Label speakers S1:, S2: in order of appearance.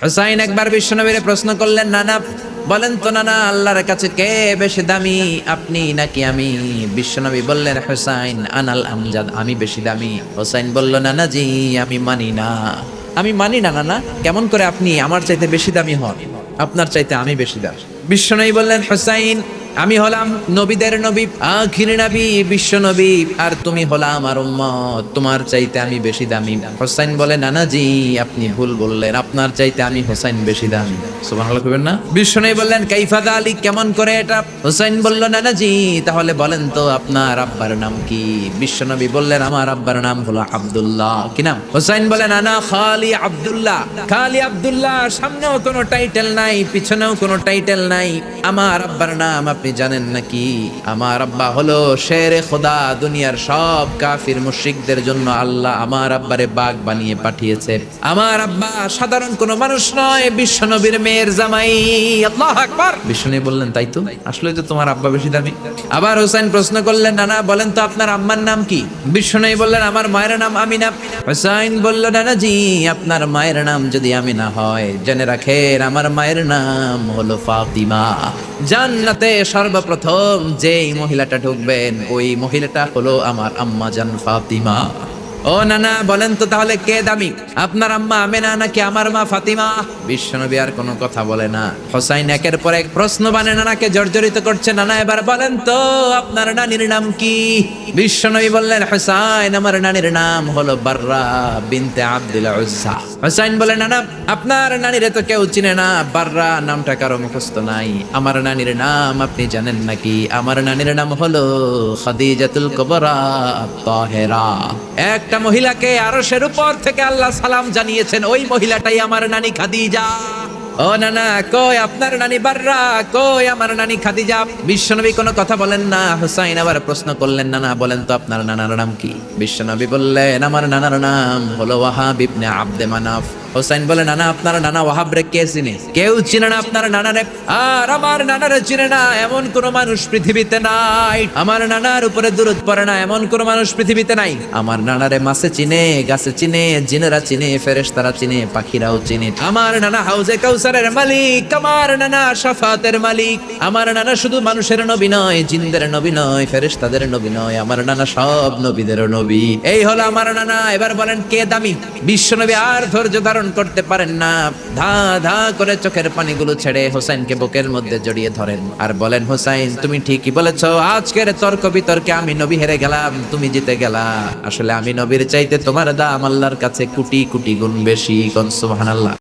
S1: হুসাইন একবার বিশ্বনবীরে প্রশ্ন করলেন, নানা বলেন তো নানা, আল্লাহর কাছে কে বেশি দামি, আপনি নাকি আমি? বিশ্বনবী বললেন, হুসাইন আনাল আমজাদ, আমি বেশি দামি। হুসাইন বলল, নানা জি আমি মানি না, আমি মানি না নানা। কেমন করে আপনি আমার চাইতে বেশি দামি হন? আপনার চাইতে আমি বেশি দামি। বিশ্বনবী বললেন, হুসাইন আমি হলাম নবীদের নবী, আখির নবী বিশ্ব নবী, আর তুমি হলা আমার উম্মত, তোমার চাইতে আমি বেশি দামি। হুসাইন বলে, নানা জি আপনি ভুল বললেন, আপনার চাইতে আমি হুসাইন বেশি দামি। সুবহানাল্লাহ কইবেন না? বিশ্বনবী বললেন, কাইফা যালিক, কেমন করে এটা? হুসাইন বলল, নানা জি তাহলে বলেন তো আপনার আব্বার নাম কি? বিশ্বনবী বললেন, আমার আব্বার নাম হলো আব্দুল্লাহ। কি নাম? হুসাইন বলেন, নানা খালি আব্দুল্লাহ, খালি আব্দুল্লাহ, সামনেও কোনো টাইটেল নাই, পিছনেও কোনো টাইটেল নাই। আমার আব্বার নাম আপনি জানেন নাকি? আমার আব্বা হলো শেরে খোদা, দুনিয়ার সব কাফির মুশরিকদের জন্য আল্লাহ আমার আব্বারে বাঘ বানিয়ে পাঠিয়েছে। আমার আব্বা সাধারণ কোনো মানুষ নয়, বিশ্ব নবীর মেয়ের জামাই। আল্লাহু আকবার। বিষ্ণু বললেন, তাই তো, আসলে তো তোমার আব্বা বেশি দামি। আবার হোসেন প্রশ্ন করলেন, নানা বলেন তো আপনার আম্মার নাম কি? বিষ্ণু বললেন, আমার মায়ের নাম আমিনা। হোসেন বলল, নানা জি আপনার মায়ের নাম যদি আমিনা হয়, জেনে রাখেন আমার মায়ের নাম হলো ফাতিমা। জান্নাতে সর্বপ্রথম যেই মহিলাটা ঢুকবেন ওই মহিলাটা হলো আমার আম্মা জান ফাতিমা। ও নানা বলেন তো তাহলে কে দামি, আপনার আম্মা আমেনা নাকি আমার মা ফাতিমা? বিশ্বনবী আর কোনো কথা বলে না। হোসাইন একের পর এক প্রশ্ন বানে নানাকে জর্জরিত করছে। নানা এবার বলেন তো আপনার নানির নাম কি? বিশ্বনবী বললেন, হোসাইন আমার নানির নাম হলো বাররা বিনতে আব্দুল উজ্জা। হোসাইন বলে, নানা আপনার নানিরে তো কেউ চিনে না, বাররা নামটা কারো মুখস্থ নাই। আমার নানির নাম আপনি জানেন নাকি? আমার নানির নাম হলো খাদিজাতুল কুবরা তাহেরা। একটা মহিলাকে আরশের উপর থেকে আল্লাহ সালাম জানিয়েছেন, ওই মহিলাটাই আমার নানি খাদিজা। ও নানা কই আপনার নানি বাররা, কই আমার নানি খাদিজা? বিশ্বনবী কোনো কথা বলেন না। হুসাইন আবার প্রশ্ন করলেন, নানা বলেন তো আপনার নানার নাম কি? বিশ্বনবী বললেন, আমার নানার নাম হলো ওয়াহাব ইবনে আব্দে মানাফ। হোসাইন বলে, নানা আপনার নানা ওয়াহাব রে কে চিনে? কেউ চিনে না আপনার নানারে। আর আমার নানারে চিনে না এমন কোন মানুষ পৃথিবীতে নাই। আমার নানার উপরে দুরূদ পড়ে না এমন কোন মানুষ পৃথিবীতে নাই। আমার নানারে মাছে চিনে, গাছে চিনে, জিনেরা চিনে, ফেরেশতারা চিনে, পাখিরাও চিনে। আমার নানা হাউজে কাউসারের মালিক, আমার নানা শাফাতের মালিক। আমার নানা শুধু মানুষের নবী নয়, জিনদের নবী নয়, ফেরেশতাদের নবী নয়, আমার নানা সব নবীদের নবী। এই হলো আমার নানা। এবার বলেন কে দামি? বিশ্বনবী আর ধৈর্য ধারণ করতে পারেন না, ধা ধা করে চোখের পানিগুলো ছেড়ে হোসেনকে বুকের মধ্যে জড়িয়ে ধরেন আর বলেন, হোসেন তুমি ঠিকই বলেছো, আজকের তর্ক বিতর্কে আমি নবী হেরে গেলাম, তুমি জিতে গেলা। আসলে আমি নবীর চাইতে তোমার দাম আল্লাহর কাছে কোটি কোটি গুণ বেশি। সুবহানাল্লাহ।